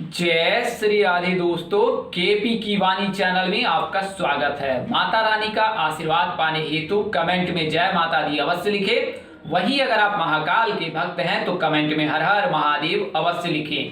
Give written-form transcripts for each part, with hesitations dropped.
जय श्री राधे दोस्तों, केपी की वाणी चैनल में आपका स्वागत है। माता रानी का आशीर्वाद पाने हेतु कमेंट में जय माता दी अवश्य लिखे। वही अगर आप महाकाल के भक्त हैं तो कमेंट में हर हर महादेव अवश्य लिखें।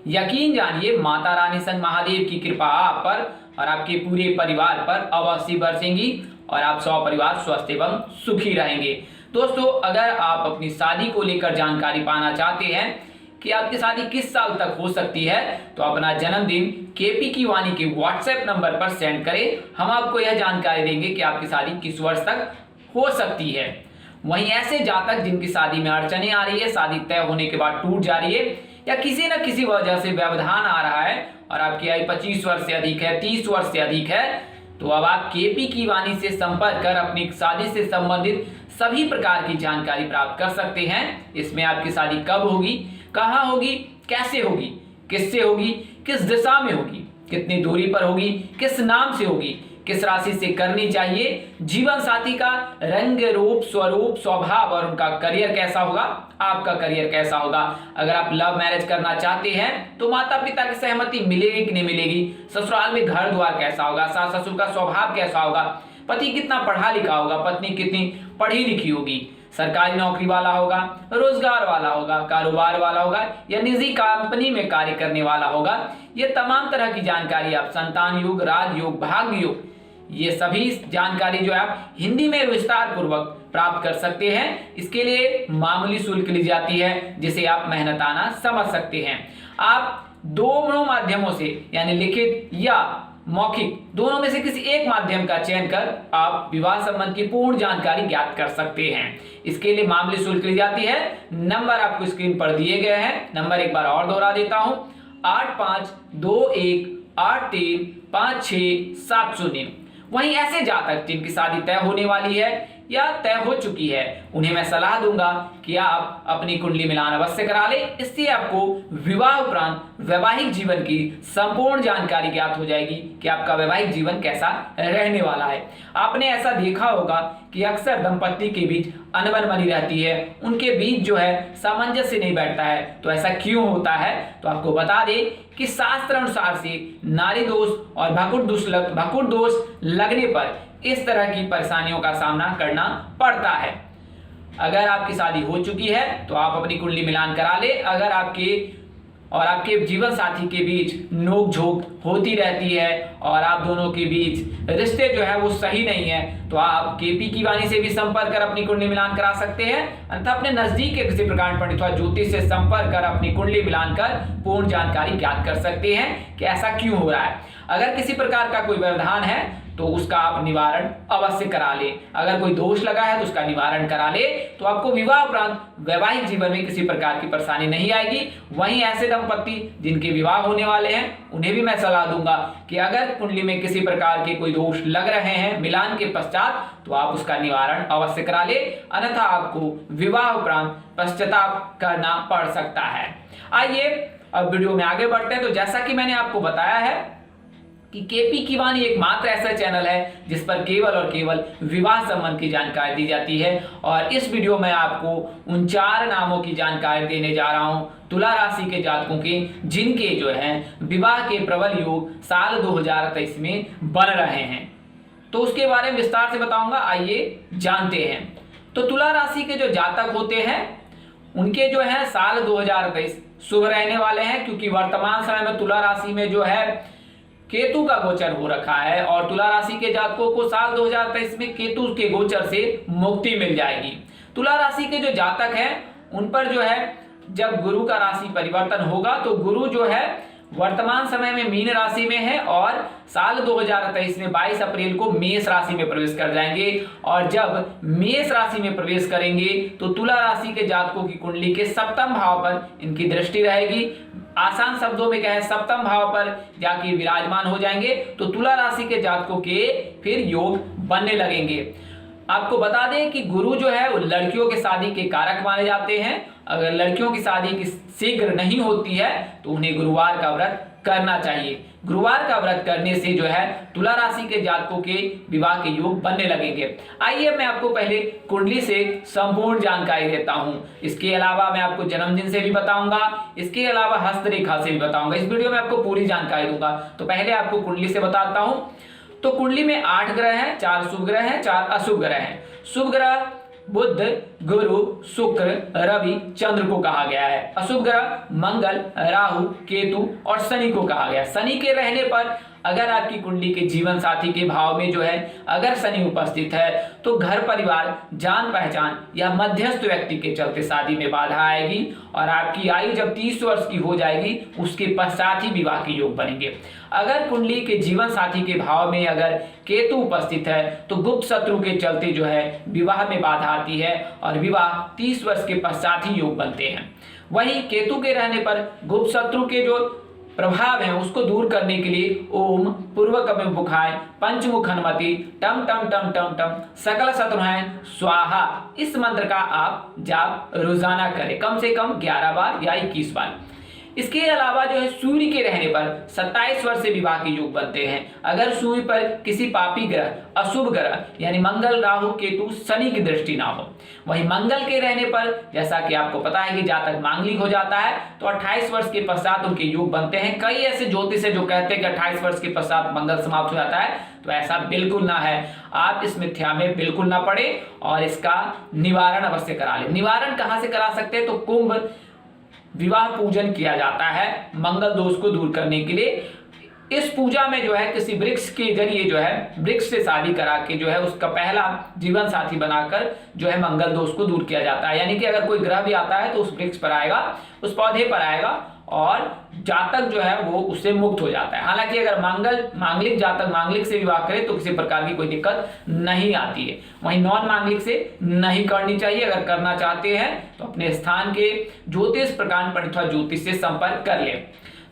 यकीन जानिए माता रानी संग महादेव की कृपा आप पर और आपके पूरे परिवार पर अवश्य बरसेंगी और आप सौ परिवार स्वस्थ एवं सुखी रहेंगे। दोस्तों, अगर आप अपनी शादी को लेकर जानकारी पाना चाहते हैं कि आपकी शादी किस साल तक हो सकती है तो अपना जन्मदिन केपी की वाणी के व्हाट्सएप नंबर पर सेंड करें। हम आपको यह जानकारी देंगे कि आपकी शादी किस वर्ष तक हो सकती है। वहीं ऐसे जातक जिनकी शादी में अड़चने आ रही है, शादी तय होने के बाद टूट जा रही है या किसी न किसी वजह से व्यवधान आ रहा है और आपकी आयु 25 वर्ष से अधिक है, 30 वर्ष से अधिक है, तो अब आप केपी की वाणी से संपर्क कर अपनी शादी से संबंधित सभी प्रकार की जानकारी प्राप्त कर सकते हैं। इसमें आपकी शादी कब होगी, कहाँ होगी, कैसे होगी, किससे होगी, किस दिशा में होगी, कितनी दूरी पर होगी, किस नाम से होगी, किस राशि से करनी चाहिए, जीवन साथी का रंग रूप स्वरूप स्वभाव और उनका करियर कैसा होगा, आपका करियर कैसा होगा। अगर आप लव मैरिज करना चाहते हैं तो माता पिता की सहमति मिलेगी कि नहीं मिलेगी, ससुराल में घर द्वार कैसा होगा, सास ससुर का स्वभाव कैसा होगा, पति कितना पढ़ा लिखा होगा, पत्नी कितनी पढ़ी लिखी होगी, सरकारी नौकरी वाला होगा, रोजगार वाला होगा, कारोबार वाला होगा या निजी कंपनी में कार्य करने वाला होगा। ये तमाम तरह की जानकारी आप संतान योग, राजयोग, भाग्य योग, ये सभी जानकारी जो है आप हिंदी में विस्तार पूर्वक प्राप्त कर सकते हैं। इसके लिए मामूली शुल्क ली जाती है जिसे आप मेहनताना समझ सकते हैं। आप दोनों माध्यमों से यानी लिखित या मौखिक दोनों में से किसी एक माध्यम का चयन कर आप विवाह संबंध की पूर्ण जानकारी ज्ञात कर सकते हैं। इसके लिए मामूली शुल्क ली जाती है। नंबर आपको स्क्रीन पर दिए गए हैं। नंबर एक बार और दोहरा देता हूं, 8521835670। वहीं ऐसे जातक जिनकी शादी तय होने वाली है या तय हो चुकी है उन्हें मैं सलाह दूंगा कि आप अपनी कुंडली मिलान अवश्य करा लें। इससे आपको विवाह उपरांत वैवाहिक जीवन की संपूर्ण जानकारी ज्ञात हो जाएगी कि आपका वैवाहिक जीवन कैसा रहने वाला है। आपने ऐसा देखा होगा कि अक्सर दंपत्ति के बीच अनबन बनी रहती है, उनके बीच जो है सामंजस्य नहीं बैठता है। तो ऐसा क्यों होता है तो आपको बता दें कि शास्त्र अनुसार से नारी दोष और भकुर दोष लगने पर इस तरह की परेशानियों का सामना करना पड़ता है। अगर आपकी शादी हो चुकी है तो आप अपनी कुंडली मिलान करा ले। अगर आपके जीवन साथी के बीच नोक झोंक होती रहती है और आप दोनों के बीच रिश्ते जो है वो सही नहीं है तो आप केपी की वाणी से भी संपर्क कर अपनी कुंडली मिलान करा सकते हैं। अन्यथा अपने नजदीक के किसी प्रकार पंडित अथवा ज्योतिष से संपर्क कर अपनी कुंडली मिलान कर पूर्ण जानकारी ज्ञात कर सकते हैं कि ऐसा क्यों हो रहा है। अगर किसी प्रकार का कोई व्यवधान है तो उसका आप निवारण अवश्य करा ले। अगर कोई दोष लगा है तो उसका निवारण करा ले तो आपको विवाह उपरांत वैवाहिक जीवन में किसी प्रकार की परेशानी नहीं आएगी। वहीं ऐसे दंपत्ति जिनके विवाह होने वाले हैं उन्हें भी मैं सलाह दूंगा कि अगर कुंडली में किसी प्रकार के कोई दोष लग रहे हैं मिलान के पश्चात तो आप उसका निवारण अवश्य करा ले, अन्यथा आपको विवाह उपरांत पश्चाताप करना पड़ सकता है। आइए अब वीडियो में आगे बढ़ते हैं। तो जैसा कि मैंने आपको बताया है कि केपी की वाणी एकमात्र ऐसा चैनल है जिस पर केवल और केवल विवाह संबंध की जानकारी दी जाती है और इस वीडियो में आपको उन 4 नामों की जानकारी देने जा रहा हूं तुला राशि के जातकों के जिनके जो हैं विवाह के प्रबल योग साल 2023 में बन रहे हैं। तो उसके बारे में विस्तार से बताऊंगा, आइए जानते हैं। तो तुला राशि के जो जातक होते हैं उनके जो है साल 2023 शुभ रहने वाले हैं, क्योंकि वर्तमान समय में तुला राशि में जो है केतु का गोचर हो रखा है और तुला राशि के जातकों को साल 2023 में केतु के गोचर से मुक्ति मिल जाएगी। तुला राशि के जो जातक हैं उन पर जो है जब गुरु का राशि परिवर्तन होगा तो गुरु जो है वर्तमान समय में मीन राशि में है और साल 2023 में 22 अप्रैल को मेष राशि में प्रवेश कर जाएंगे और जब मेष राशि में प्रवेश करेंगे तो तुला राशि के जातकों की कुंडली के सप्तम भाव पर इनकी दृष्टि रहेगी। आसान शब्दों में कहें सप्तम भाव पर जाके विराजमान हो जाएंगे तो तुला राशि के जातकों के फिर योग बनने लगेंगे। आपको बता दें कि गुरु जो है वो लड़कियों के शादी के कारक माने जाते हैं। अगर लड़कियों की शादी की शीघ्र नहीं होती है तो उन्हें गुरुवार का व्रत करना चाहिए। गुरुवार का व्रत करने से जो है तुला राशि के जातकों के विवाह के योग बनने लगेंगे। आइए मैं आपको पहले कुंडली से संपूर्ण जानकारी देता हूं। इसके अलावा मैं आपको जन्मदिन से भी बताऊंगा, इसके अलावा हस्तरेखा से भी बताऊंगा। इस वीडियो में आपको पूरी जानकारी दूंगा। तो पहले आपको कुंडली से बताता हूं। तो कुंडली में 8 ग्रह हैं, 4 शुभ ग्रह हैं, 4 अशुभ ग्रह हैं। शुभ ग्रह बुध, गुरु, शुक्र, रवि, चंद्र को कहा गया है। अशुभ ग्रह मंगल, राहु, केतु और शनि को कहा गया है। शनि के रहने पर अगर आपकी कुंडली के जीवन साथी के भाव में जो है अगर शनि उपस्थित है तो घर परिवार, जान पहचान या मध्यस्थ व्यक्ति के चलते शादी में बाधा आएगी और आपकी आयु जब 30 वर्ष की हो जाएगी उसके पश्चात ही विवाह के योग बनेंगे। अगर कुंडली के जीवन साथी के भाव में अगर केतु उपस्थित है तो गुप्त शत्रु के चलते जो है विवाह में बाधा आती है और विवाह 30 वर्ष के पश्चात ही योग बनते हैं। वहीं केतु के रहने पर गुप्त शत्रु के जो प्रभाव है उसको दूर करने के लिए ओम पूर्वकम बुखाय पंचमुख हनुमति टम टम टम टम टम सकल शत्रुहैं स्वाहा इस मंत्र का आप जाप रोजाना करें, कम से कम 11 बार या 21 बार। इसके अलावा जो है सूर्य के रहने पर 27 वर्ष से विवाह के योग बनते हैं। अगर सूर्य पर किसी पापी ग्रह, अशुभ ग्रह यानी मंगल, राहु, केतु, शनि की दृष्टि ना हो। वहीं मंगल के रहने पर जैसा कि आपको पता है कि जातक मांगलिक हो जाता है तो 28 वर्ष के पश्चात उनके योग बनते हैं। कई ऐसे ज्योतिष है जो कहते हैं कि 28 वर्ष के पश्चात मंगल समाप्त हो जाता है, तो ऐसा बिल्कुल ना है। आप इस मिथ्या में बिल्कुल ना पड़े और इसका निवारण अवश्य करा ले। निवारण कहां से करा सकते हैं? तो कुंभ विवाह पूजन किया जाता है मंगल दोष को दूर करने के लिए। इस पूजा में जो है किसी वृक्ष के जरिए जो है वृक्ष से शादी करा के जो है उसका पहला जीवन साथी बनाकर जो है मंगल दोष को दूर किया जाता है। यानी कि अगर कोई ग्रह भी आता है तो उस वृक्ष पर आएगा, उस पौधे पर आएगा और जातक जो है वो उससे मुक्त हो जाता है। हालांकि अगर मांगलिक जातक मांगलिक से विवाह करे तो किसी प्रकार की कोई दिक्कत नहीं आती है। वहीं नॉन मांगलिक से नहीं करनी चाहिए। अगर करना चाहते हैं तो अपने स्थान के ज्योतिष प्रकांड पंडित अथवा ज्योतिष से संपर्क कर ले।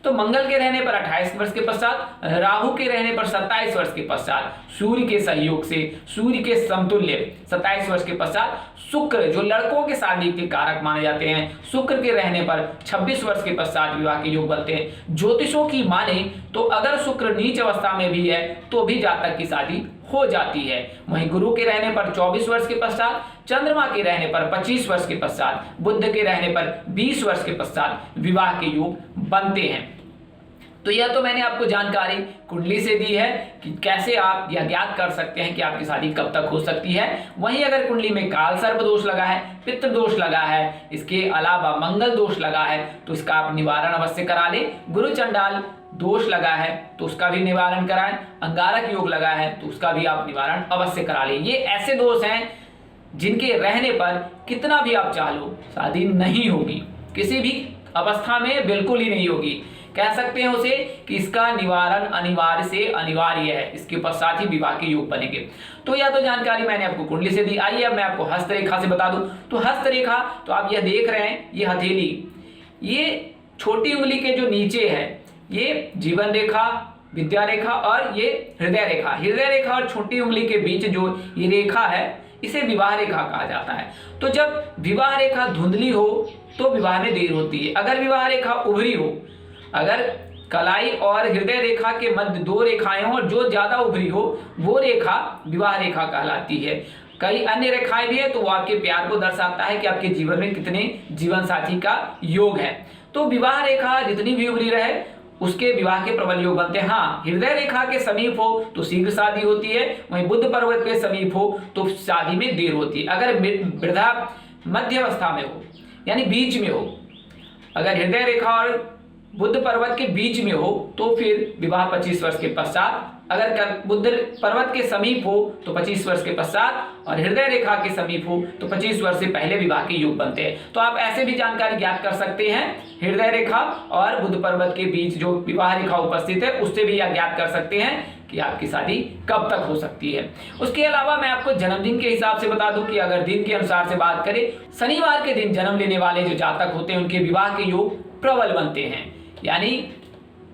तो मंगल के रहने पर 28 वर्ष के पश्चात, राहु के रहने पर 27 वर्ष के पश्चात, सूर्य के सहयोग से सूर्य के समतुल्य 27 वर्ष के पश्चात, शुक्र जो लड़कों के शादी के कारक माने जाते हैं, शुक्र के रहने पर 26 वर्ष के पश्चात विवाह के योग बनते हैं। ज्योतिषों की माने तो अगर शुक्र नीच अवस्था में भी है तो भी जातक की शादी हो जाती है। वहीं गुरु के रहने पर 24 वर्ष के पश्चात, चंद्रमा के रहने पर 25 वर्ष के पश्चात, बुध के रहने पर 20 वर्ष के पश्चात विवाह के योग बनते हैं। तो यह तो मैंने आपको जानकारी कुंडली से दी है कि कैसे आप यह ज्ञात कर सकते हैं कि आपकी शादी कब तक हो सकती है। वहीं अगर कुंडली में काल सर्प दोष लगा है, पितृ दोष लगा है, इसके अलावा मंगल दोष लगा है तो इसका आप निवारण अवश्य करा ले। गुरु चंडाल दोष लगा है तो उसका भी निवारण कराएं। अंगारक योग लगा है तो उसका भी आप निवारण अवश्य करा ले। ये ऐसे दोष हैं जिनके रहने पर कितना भी आप चाह लो शादी नहीं होगी, किसी भी अवस्था में बिल्कुल ही नहीं होगी। कह सकते हैं उसे कि इसका निवारण अनिवार्य से अनिवार्य है, इसके पश्चात ही विवाह के योग बनेंगे। तो यह तो जानकारी मैंने आपको कुंडली से दी। आइए अब मैं आपको हस्तरेखा से बता दूं। तो हस्तरेखा तो आप यह देख रहे हैं, ये हथेली, ये छोटी उंगली के जो नीचे है ये जीवन रेखा, विद्या रेखा और ये हृदय रेखा। हृदय रेखा और छोटी उंगली के बीच जो ये रेखा है इसे विवाह रेखा कहा जाता है। तो जब विवाह रेखा धुंधली हो तो विवाह में देर होती है। अगर विवाह रेखा उभरी हो, अगर कलाई और हृदय रेखा के मध्य 2 रेखाएं हो और जो ज्यादा उभरी हो वो रेखा विवाह रेखा कहलाती है। कई अन्य रेखाएं भी है तो वो आपके प्यार को दर्शाता है कि आपके जीवन में कितने जीवन साथी का योग है। तो विवाह रेखा जितनी भी उभरी रहे उसके विवाह के प्रबल योग बनते हैं। हाँ, हृदय रेखा के समीप हो तो शीघ्र शादी होती है। वहीं बुध पर्वत के समीप हो तो शादी में देर होती है। अगर वृद्धा मध्य अवस्था में हो यानी बीच में हो, अगर हृदय रेखा और बुध पर्वत के बीच में हो तो फिर विवाह 25 वर्ष के पश्चात, अगर बुध पर्वत के समीप हो तो 25 वर्ष के पश्चात और हृदय रेखा के समीप हो तो 25 वर्ष से पहले विवाह के योग बनते हैं। तो आप ऐसे भी जानकारी ज्ञात कर सकते हैं, हृदय रेखा और बुध पर्वत के बीच जो विवाह रेखा उपस्थित है उससे भी यह ज्ञात कर सकते हैं कि आपकी शादी कब तक हो सकती है। उसके अलावा मैं आपको जन्मदिन के हिसाब से बता दूं कि अगर दिन के अनुसार से बात करें, शनिवार के दिन जन्म लेने वाले जो जातक होते हैं उनके विवाह के योग प्रबल बनते हैं। यानी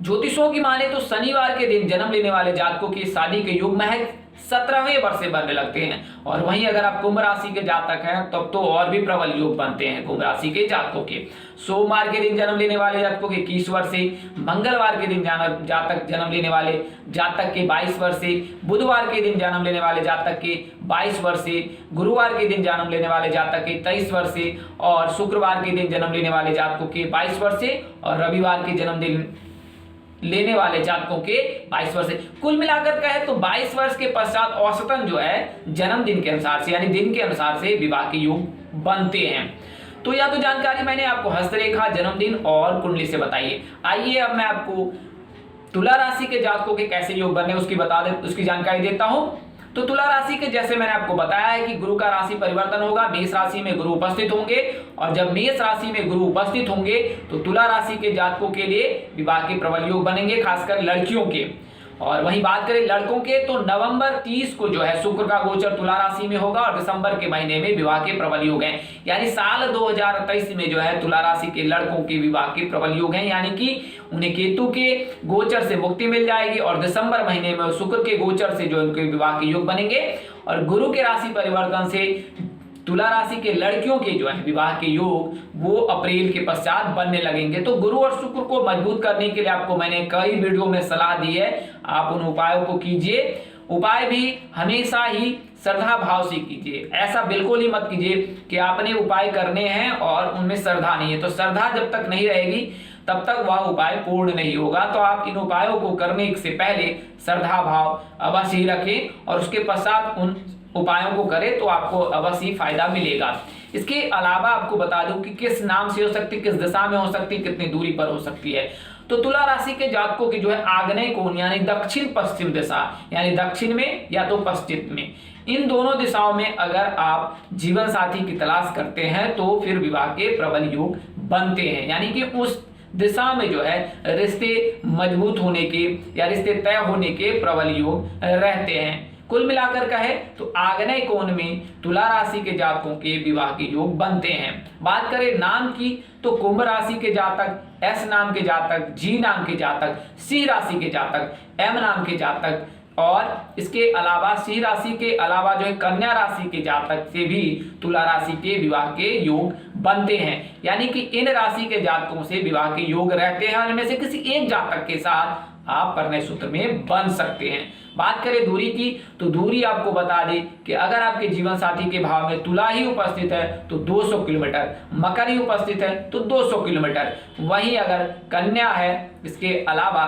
ज्योतिषों की माने तो शनिवार के दिन जन्म लेने वाले जातकों की शादी के योग महज 17वें वर्ष से बनने लगते हैं। और वहीं अगर आप कुंभ राशि के जातक हैं तब तो और भी प्रबल योग बनते हैं कुंभ राशि के जातकों के। सोमवार के दिन जन्म लेने वाले जातकों के 21 वर्ष से, मंगलवार के दिन जातक जन्म लेने वाले जातक के 22 वर्ष से, बुधवार के दिन जन्म लेने वाले जातक के 22 वर्ष से, गुरुवार के दिन जन्म लेने वाले जातक के 23 वर्ष से, और शुक्रवार के दिन जन्म लेने वाले जातकों के 22 वर्ष से, और रविवार के जन्मदिन लेने वाले जातकों के 22 वर्ष से। कुल मिलाकर कहे तो 22 वर्ष के पश्चात औसतन जो है जन्मदिन के अनुसार से यानी दिन के अनुसार से विवाह के योग बनते हैं। तो यह तो जानकारी मैंने आपको हस्तरेखा, जन्मदिन और कुंडली से बताइए। आइए अब मैं आपको तुला राशि के जातकों के कैसे योग बनने उसकी जानकारी देता हूं। तो तुला राशि के जैसे मैंने आपको बताया है कि गुरु का राशि परिवर्तन होगा, मेष राशि में गुरु उपस्थित होंगे, और जब मेष राशि में गुरु उपस्थित होंगे तो तुला राशि के जातकों के लिए विवाह के प्रबल योग बनेंगे, खासकर लड़कियों के। और वहीं बात करें लड़कों के तो नवंबर 30 को जो है शुक्र का गोचर तुला राशि में होगा और दिसंबर के महीने में विवाह के प्रबल योग हैं। यानी साल 2023 में जो है तुला राशि के लड़कों के विवाह के प्रबल योग हैं, यानी कि उन्हें केतु के गोचर से मुक्ति मिल जाएगी और दिसंबर महीने में शुक्र के गोचर से जो उनके विवाह के योग बनेंगे। और गुरु के राशि परिवर्तन से तुला राशि के लड़कियों के जो है विवाह के योग वो अप्रैल के पश्चात बनने लगेंगे। तो गुरु और शुक्र को मजबूत करने के लिए आपको मैंने कई वीडियो में सलाह दी है, आप उन उपायों को कीजिए। उपाय भी हमेशा ही श्रद्धा भाव से कीजिए, ऐसा बिल्कुल ही मत कीजिए कि आपने उपाय करने हैं और उनमें श्रद्धा नहीं है। तो श्रद्धा जब तक नहीं रहेगी तब तक वह उपाय पूर्ण नहीं होगा। तो आप इन उपायों को करने से पहले श्रद्धा भाव अवश्य ही रखें और उसके पश्चात उन उपायों को करें तो आपको अवश्य ही फायदा मिलेगा। इसके अलावा आपको बता दूं कि किस नाम से हो सकती, किस दिशा में हो सकती, कितनी दूरी पर हो सकती है। तो तुला राशि के जातकों की जो है आग्नेय कोण यानी दक्षिण पश्चिम दिशा, यानी दक्षिण में या तो पश्चिम में, इन दोनों दिशाओं में अगर आप जीवन साथी की तलाश करते हैं तो फिर विवाह के प्रबल योग बनते हैं। यानी कि उस दिशा में जो है रिश्ते मजबूत होने के या रिश्ते तय होने के प्रबल योग रहते हैं। कुल मिलाकर कहे तो आग्नेय कोण में तुला राशि के जातकों के विवाह के योग बनते हैं। बात करें नाम की तो कुंभ राशि के जातक, एस नाम के जातक, जी नाम के जातक, सिंह राशि के जातक, एम नाम के जातक, और इसके अलावा सिंह राशि के अलावा जो है कन्या राशि के जातक से भी तुला राशि के विवाह के योग बनते हैं। यानी कि इन राशि के जातकों से विवाह के योग रहते हैं और इनमें से किसी एक जातक के साथ आप परिणय सूत्र में बन सकते हैं। बात करें दूरी की तो दूरी आपको बता दें कि अगर आपके जीवन साथी के भाव में तुला ही उपस्थित है तो 200 किलोमीटर, मकर ही उपस्थित है तो 200 किलोमीटर, वहीं अगर कन्या है, इसके अलावा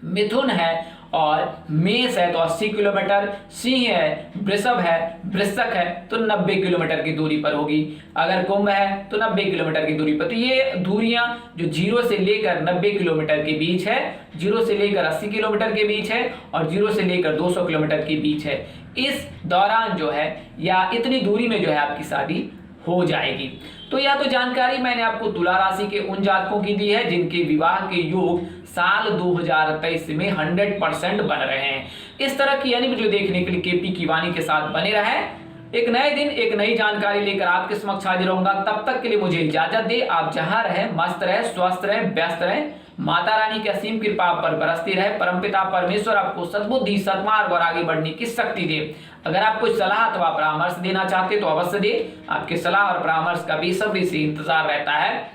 मिथुन है और मेष है तो 80 किलोमीटर, सिंह है, वृषभ है, वृश्चिक है तो 90 किलोमीटर की दूरी पर होगी, अगर कुंभ है तो 90 किलोमीटर की दूरी पर। तो ये दूरियां जो 0 से लेकर 90 किलोमीटर के बीच है, 0 से लेकर 80 किलोमीटर के बीच है और 0 से लेकर 200 किलोमीटर के बीच है। इस दौरान जो है या इतनी दूरी में जो है आपकी शादी हो जाएगी। तो यह तो जानकारी मैंने आपको तुला राशि के उन जातकों की दी है जिनके विवाह के योग साल 2023 में 100% बन रहे हैं। इस तरह की यानी वीडियो देखने के लिए केपी की वाणी के साथ बने रहें। एक नए दिन एक नई जानकारी लेकर आपके समक्ष हाजिर रहूंगा। तब तक के लिए मुझे इजाजत दे। आप जहां रहे मस्त रहे, स्वस्थ रहे, व्यस्त रहे। माता रानी की असीम कृपा पर बरसती रहे। परमपिता परमेश्वर आपको सद्बुद्धि, सद्मार्ग और आगे बढ़ने की शक्ति दे। अगर आप कुछ सलाह अथवा परामर्श देना चाहते तो अवश्य दे। आपके सलाह और परामर्श का बेसब्री से इंतजार रहता है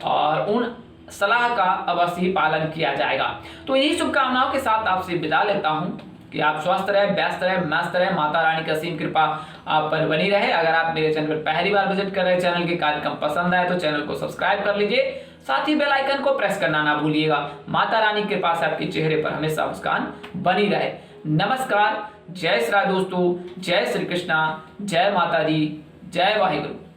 और उन सलाह का अवश्य ही पालन किया जाएगा। तो यही शुभकामनाओं के साथ आपसे विदा लेता हूं कि आप स्वस्थ रहे, व्यस्त रहे, मस्त रहे। माता रानी की असीम कृपा आप पर बनी रहे। अगर आप मेरे चैनल पर पहली बार विजिट कर रहे हैं, चैनल के कार्यक्रम पसंद आए तो चैनल को सब्सक्राइब कर लीजिए, साथ ही बेल आइकन को प्रेस करना ना भूलिएगा। माता रानी के पास आपके चेहरे पर हमेशा मुस्कान बनी रहे। नमस्कार, जय श्री राम दोस्तों, जय श्री कृष्णा, जय माता दी, जय वाहिगुरु।